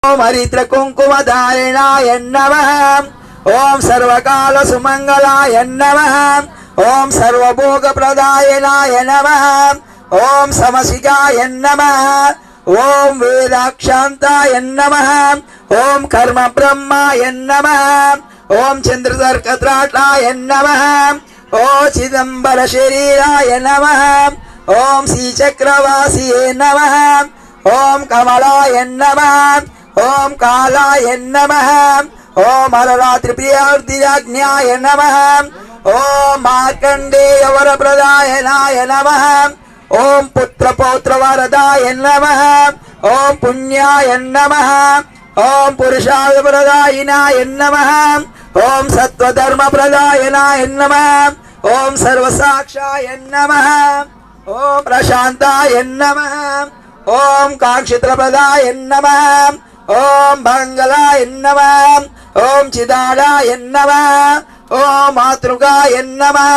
ओम हरिद्र कुंकुमधारिणाय नमः। ओम सर्वकाल सुमंगलाय नमः। ओम सर्वभोगप्रदायनाय नमः। ओम समसिकाय नमः। ओम वेदाक्षान्ताय नमः। ओम कर्म ब्रह्माय नमः। ओम चंद्रदर्कत्राटाय नमः। ओम चिदंबर शरीराय नमः। ओम श्रीचक्रवासिये नमः। ओम कमलाय नमः। ओम कालाय नमः। ओम हररात्रिप्रियाज्ञाय नमः। ओम मार्कंडेय वरप्रदायनाय नमः। ओम पुत्र पौत्र वरदाय नमः। ओम पुण्याय नमः। ओम पुरुषाय प्रदायिनाय नमः। ओम सत्वधर्म प्रदायनाय नमः। ओम सर्वसाक्षाय नमः। ओम प्रशांताय नमः। ओम काक्षित्र प्रदाय नमः। ओम मंगलाय नमः। ओम चिदानाय नमः। ओम मातृकाय नमः।